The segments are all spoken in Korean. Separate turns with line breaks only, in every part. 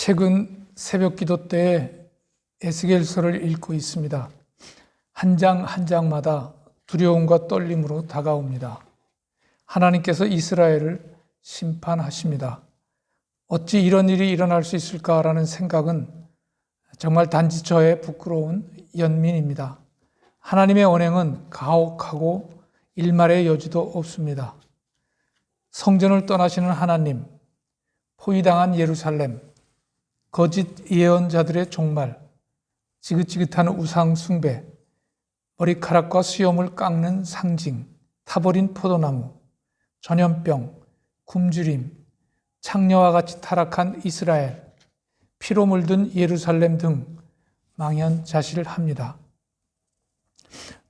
최근 새벽 기도 때에 에스겔서를 읽고 있습니다. 한 장 한 장마다 두려움과 떨림으로 다가옵니다. 하나님께서 이스라엘을 심판하십니다. 어찌 이런 일이 일어날 수 있을까라는 생각은 정말 단지 저의 부끄러운 연민입니다. 하나님의 언행은 가혹하고 일말의 여지도 없습니다. 성전을 떠나시는 하나님, 포위당한 예루살렘, 거짓 예언자들의 종말, 지긋지긋한 우상 숭배, 머리카락과 수염을 깎는 상징, 타버린 포도나무, 전염병, 굶주림, 창녀와 같이 타락한 이스라엘, 피로 물든 예루살렘 등 망연자실합니다.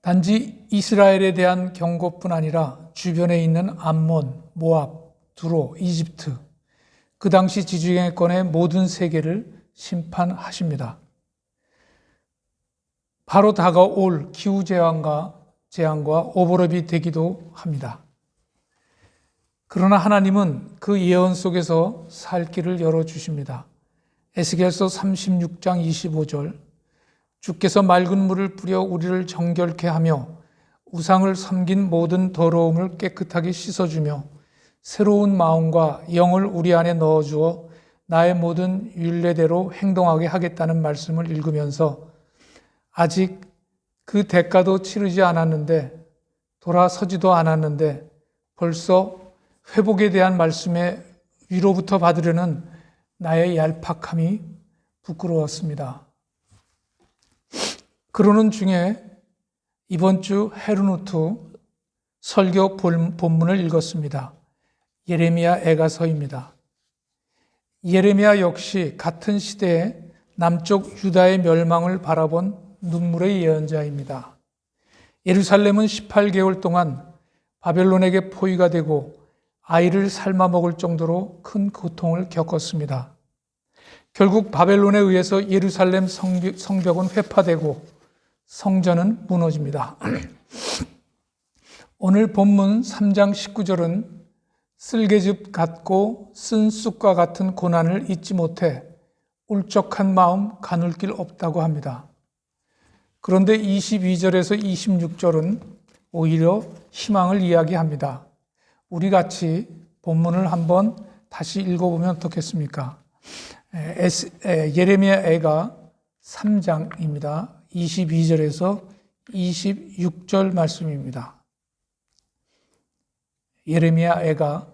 단지 이스라엘에 대한 경고뿐 아니라 주변에 있는 암몬, 모압, 두로, 이집트, 그 당시 지주경제권의 모든 세계를 심판하십니다. 바로 다가올 기후재앙과 오버랩이 되기도 합니다. 그러나 하나님은 그 예언 속에서 살 길을 열어주십니다. 에스겔서 36장 25절, 주께서 맑은 물을 뿌려 우리를 정결케 하며 우상을 섬긴 모든 더러움을 깨끗하게 씻어주며 새로운 마음과 영을 우리 안에 넣어주어 나의 모든 율례대로 행동하게 하겠다는 말씀을 읽으면서 아직 그 대가도 치르지 않았는데, 돌아서지도 않았는데 벌써 회복에 대한 말씀의 위로부터 받으려는 나의 얄팍함이 부끄러웠습니다. 그러는 중에 이번 주 헤르누트 설교 본문을 읽었습니다. 예레미야 애가서입니다. 예레미야 역시 같은 시대에 남쪽 유다의 멸망을 바라본 눈물의 예언자입니다. 예루살렘은 18개월 동안 바벨론에게 포위가 되고 아이를 삶아 먹을 정도로 큰 고통을 겪었습니다. 결국 바벨론에 의해서 예루살렘 성벽은 회파되고 성전은 무너집니다. 오늘 본문 3장 19절은 쓸개즙 같고 쓴 쑥과 같은 고난을 잊지 못해 울적한 마음 가눌 길 없다고 합니다. 그런데 22절에서 26절은 오히려 희망을 이야기합니다. 우리 같이 본문을 한번 다시 읽어보면 어떻겠습니까? 예레미야 애가 3장입니다. 22절에서 26절 말씀입니다. 예레미야 애가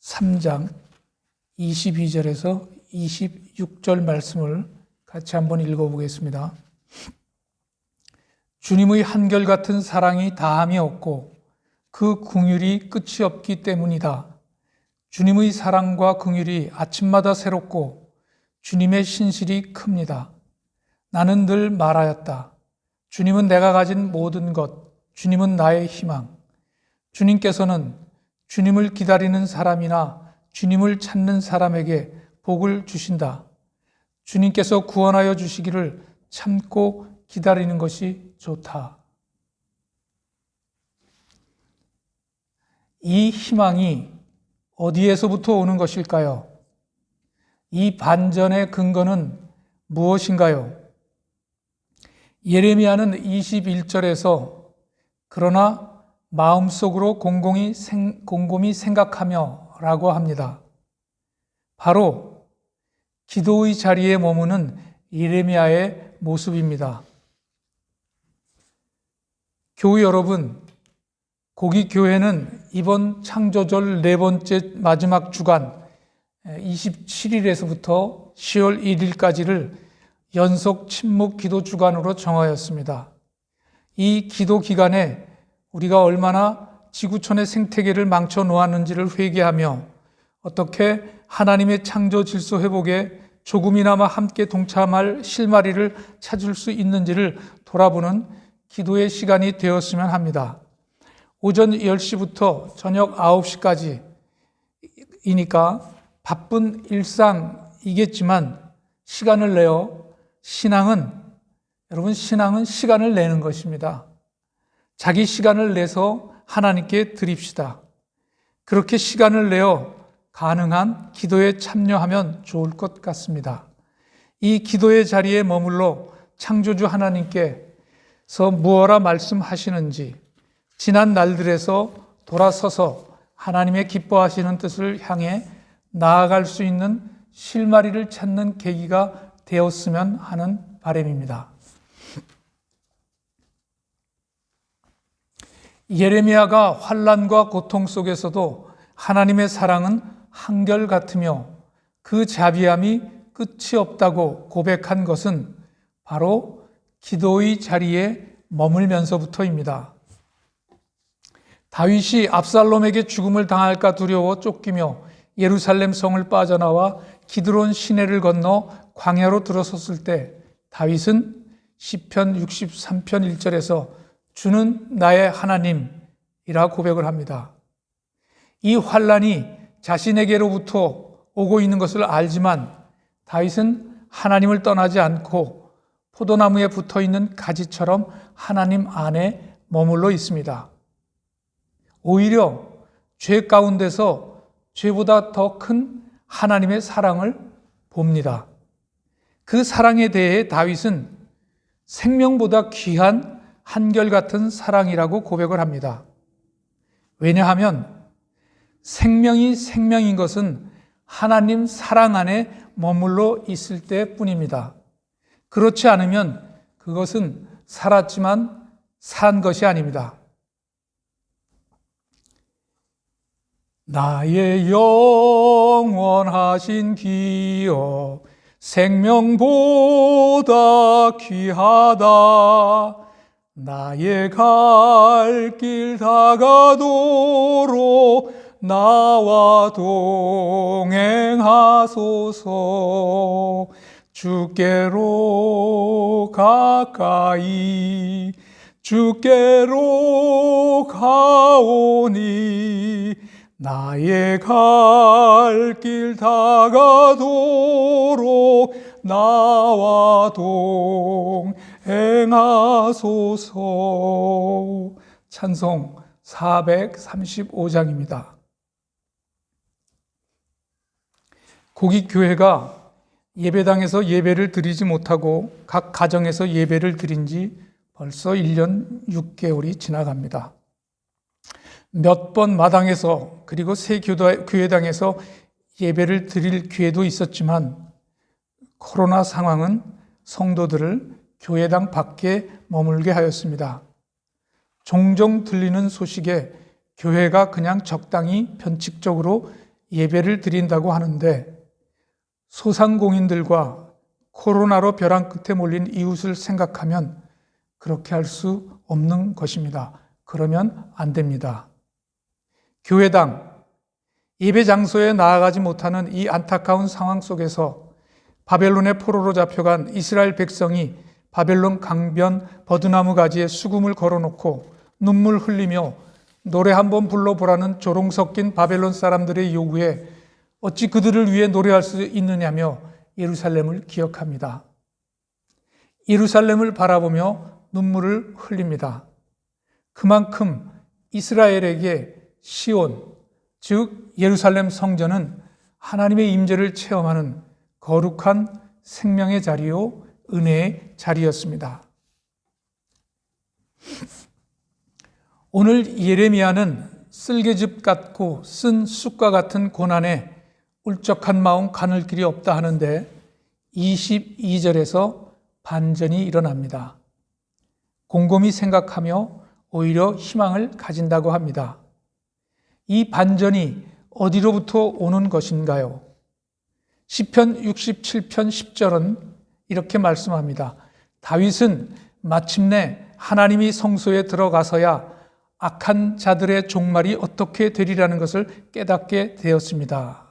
3장 22절에서 26절 말씀을 같이 한번 읽어보겠습니다. 주님의 한결같은 사랑이 다함이 없고 그 긍휼이 끝이 없기 때문이다. 주님의 사랑과 긍휼이 아침마다 새롭고 주님의 신실이 큽니다. 나는 늘 말하였다. 주님은 내가 가진 모든 것, 주님은 나의 희망. 주님께서는 주님을 기다리는 사람이나 주님을 찾는 사람에게 복을 주신다. 주님께서 구원하여 주시기를 참고 기다리는 것이 좋다. 이 희망이 어디에서부터 오는 것일까요? 이 반전의 근거는 무엇인가요? 예레미야는 21절에서 그러나 마음속으로 곰곰이 생각하며 라고 합니다. 바로 기도의 자리에 머무는 예레미야의 모습입니다. 교우 여러분, 고기교회는 이번 창조절 4번째 마지막 주간 27일에서부터 10월 1일까지를 연속 침묵 기도 주간으로 정하였습니다. 이 기도 기간에 우리가 얼마나 지구촌의 생태계를 망쳐 놓았는지를 회개하며 어떻게 하나님의 창조 질서 회복에 조금이나마 함께 동참할 실마리를 찾을 수 있는지를 돌아보는 기도의 시간이 되었으면 합니다. 오전 10시부터 저녁 9시까지이니까 바쁜 일상이겠지만 시간을 내어 여러분 신앙은 시간을 내는 것입니다. 자기 시간을 내서 하나님께 드립시다. 그렇게 시간을 내어 가능한 기도에 참여하면 좋을 것 같습니다. 이 기도의 자리에 머물러 창조주 하나님께서 무엇라 말씀하시는지, 지난 날들에서 돌아서서 하나님의 기뻐하시는 뜻을 향해 나아갈 수 있는 실마리를 찾는 계기가 되었으면 하는 바람입니다. 예레미야가 환난과 고통 속에서도 하나님의 사랑은 한결같으며 그 자비함이 끝이 없다고 고백한 것은 바로 기도의 자리에 머물면서부터입니다. 다윗이 압살롬에게 죽음을 당할까 두려워 쫓기며 예루살렘 성을 빠져나와 기드론 시내를 건너 광야로 들어섰을 때 다윗은 시편 63편 1절에서 주는 나의 하나님이라 고백을 합니다. 이 환난이 자신에게로부터 오고 있는 것을 알지만 다윗은 하나님을 떠나지 않고 포도나무에 붙어있는 가지처럼 하나님 안에 머물러 있습니다. 오히려 죄 가운데서 죄보다 더 큰 하나님의 사랑을 봅니다. 그 사랑에 대해 다윗은 생명보다 귀한 한결같은 사랑이라고 고백을 합니다. 왜냐하면 생명이 생명인 것은 하나님 사랑 안에 머물러 있을 때뿐입니다. 그렇지 않으면 그것은 살았지만 산 것이 아닙니다. 나의 영원하신 기여 생명보다 귀하다. 나의 갈 길 다가도록 나와 동행하소서. 주께로 가까이 주께로 가오니 나의 갈 길 다가도록 나와 동행하소서. 찬송 435장입니다. 고깃교회가 예배당에서 예배를 드리지 못하고 각 가정에서 예배를 드린 지 벌써 1년 6개월이 지나갑니다. 몇 번 마당에서 그리고 새 교회당에서 예배를 드릴 기회도 있었지만 코로나 상황은 성도들을 교회당 밖에 머물게 하였습니다. 종종 들리는 소식에 교회가 그냥 적당히 변칙적으로 예배를 드린다고 하는데 소상공인들과 코로나로 벼랑 끝에 몰린 이웃을 생각하면 그렇게 할 수 없는 것입니다. 그러면 안 됩니다. 교회당, 예배 장소에 나아가지 못하는 이 안타까운 상황 속에서 바벨론의 포로로 잡혀간 이스라엘 백성이 바벨론 강변 버드나무 가지에 수금을 걸어놓고 눈물 흘리며 노래 한번 불러보라는 조롱 섞인 바벨론 사람들의 요구에 어찌 그들을 위해 노래할 수 있느냐며 예루살렘을 기억합니다. 예루살렘을 바라보며 눈물을 흘립니다. 그만큼 이스라엘에게 시온, 즉 예루살렘 성전은 하나님의 임재를 체험하는 거룩한 생명의 자리요 은혜의 자리였습니다. 오늘 예레미야는 쓸개즙 같고 쓴 쑥과 같은 고난에 울적한 마음 가눌 길이 없다 하는데 22절에서 반전이 일어납니다. 곰곰이 생각하며 오히려 희망을 가진다고 합니다. 이 반전이 어디로부터 오는 것인가요? 시편 67편 10절은 이렇게 말씀합니다. 다윗은 마침내 하나님이 성소에 들어가서야 악한 자들의 종말이 어떻게 되리라는 것을 깨닫게 되었습니다.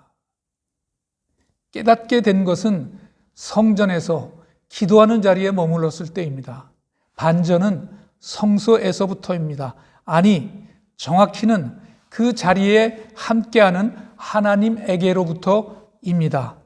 깨닫게 된 것은 성전에서 기도하는 자리에 머물렀을 때입니다. 반전은 성소에서부터입니다. 아니, 정확히는 그 자리에 함께하는 하나님에게로부터입니다.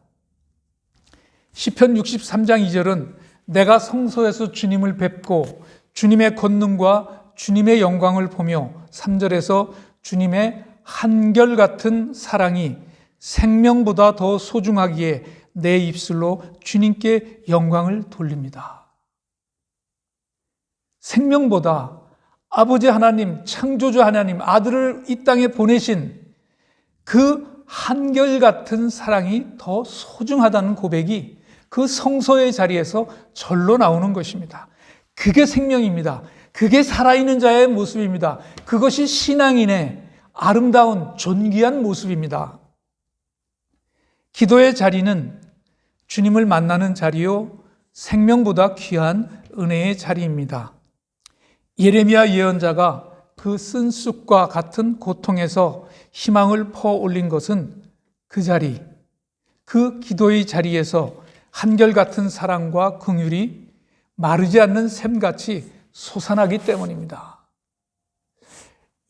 시편 63장 2절은 내가 성소에서 주님을 뵙고 주님의 권능과 주님의 영광을 보며 3절에서 주님의 한결같은 사랑이 생명보다 더 소중하기에 내 입술로 주님께 영광을 돌립니다. 생명보다 아버지 하나님, 창조주 하나님, 아들을 이 땅에 보내신 그 한결같은 사랑이 더 소중하다는 고백이 그 성소의 자리에서 절로 나오는 것입니다. 그게 생명입니다. 그게 살아있는 자의 모습입니다. 그것이 신앙인의 아름다운 존귀한 모습입니다. 기도의 자리는 주님을 만나는 자리요, 생명보다 귀한 은혜의 자리입니다. 예레미야 예언자가 그 쓴 쑥과 같은 고통에서 희망을 퍼올린 것은 그 자리, 그 기도의 자리에서 한결같은 사랑과 긍휼이 마르지 않는 샘같이 솟아나기 때문입니다.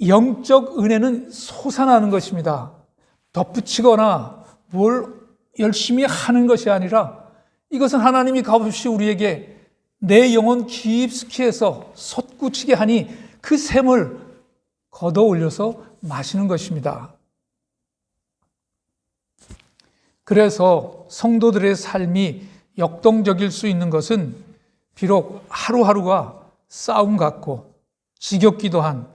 영적 은혜는 솟아나는 것입니다. 덧붙이거나 뭘 열심히 하는 것이 아니라 이것은 하나님이 값없이 우리에게 내 영혼 깊숙이 해서 솟구치게 하니 그 샘을 걷어 올려서 마시는 것입니다. 그래서 성도들의 삶이 역동적일 수 있는 것은 비록 하루하루가 싸움 같고 지겹기도 한,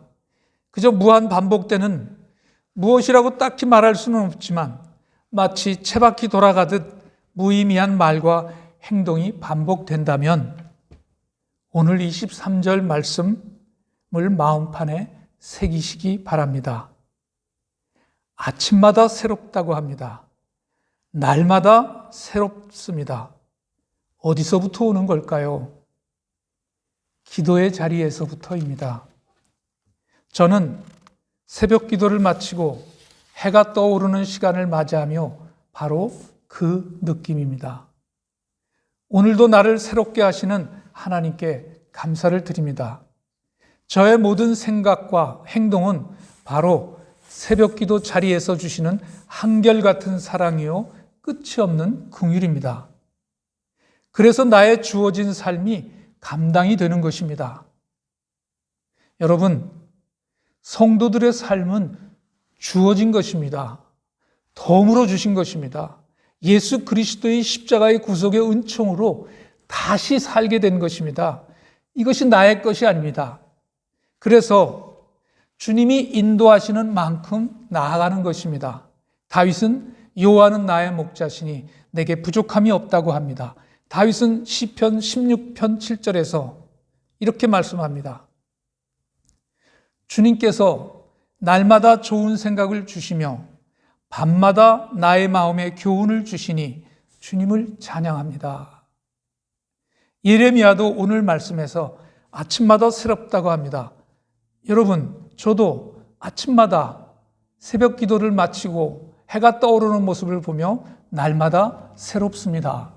그저 무한 반복되는, 무엇이라고 딱히 말할 수는 없지만 마치 쳇바퀴 돌아가듯 무의미한 말과 행동이 반복된다면 오늘 23절 말씀을 마음판에 새기시기 바랍니다. 아침마다 새롭다고 합니다. 날마다 새롭습니다. 어디서부터 오는 걸까요? 기도의 자리에서부터입니다. 저는 새벽 기도를 마치고 해가 떠오르는 시간을 맞이하며 바로 그 느낌입니다. 오늘도 나를 새롭게 하시는 하나님께 감사를 드립니다. 저의 모든 생각과 행동은 바로 새벽 기도 자리에서 주시는 한결같은 사랑이요 끝이 없는 긍휼입니다. 그래서 나의 주어진 삶이 감당이 되는 것입니다. 여러분, 성도들의 삶은 주어진 것입니다. 덤으로 주신 것입니다. 예수 그리스도의 십자가의 구속의 은총으로 다시 살게 된 것입니다. 이것이 나의 것이 아닙니다. 그래서 주님이 인도하시는 만큼 나아가는 것입니다. 다윗은 여호와는 나의 목자시니 내게 부족함이 없다고 합니다. 다윗은 시편 16편 7절에서 이렇게 말씀합니다. 주님께서 날마다 좋은 생각을 주시며 밤마다 나의 마음에 교훈을 주시니 주님을 찬양합니다. 예레미야도 오늘 말씀에서 아침마다 새롭다고 합니다. 여러분, 저도 아침마다 새벽 기도를 마치고 해가 떠오르는 모습을 보며 날마다 새롭습니다.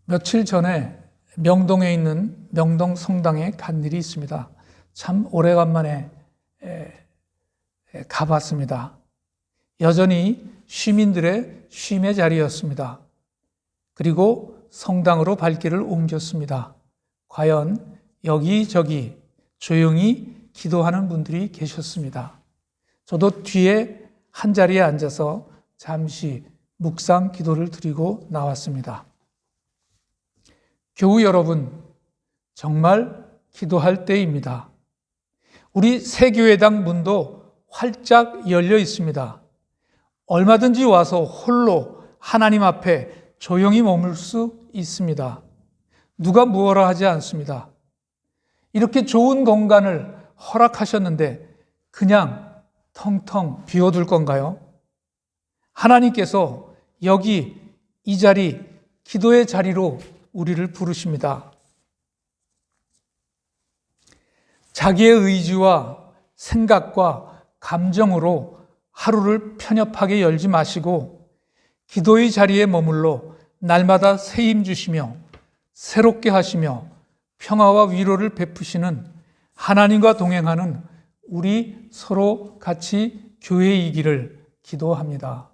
며칠 전에 명동에 있는 명동 성당에 간 일이 있습니다. 참 오래간만에 가봤습니다. 여전히 시민들의 쉼의 자리였습니다. 그리고 성당으로 발길을 옮겼습니다. 과연 여기저기 조용히 기도하는 분들이 계셨습니다. 저도 뒤에 한 자리에 앉아서 잠시 묵상 기도를 드리고 나왔습니다. 교우 여러분, 정말 기도할 때입니다. 우리 새교회당 문도 활짝 열려 있습니다. 얼마든지 와서 홀로 하나님 앞에 조용히 머물 수 있습니다. 누가 무엇라 하지 않습니다. 이렇게 좋은 공간을 허락하셨는데 그냥 텅텅 비워둘 건가요? 하나님께서 여기 이 자리, 기도의 자리로 우리를 부르십니다. 자기의 의지와 생각과 감정으로 하루를 편협하게 열지 마시고 기도의 자리에 머물러 날마다 새 힘 주시며 새롭게 하시며 평화와 위로를 베푸시는 하나님과 동행하는 우리 서로 같이 교회이기를 기도합니다.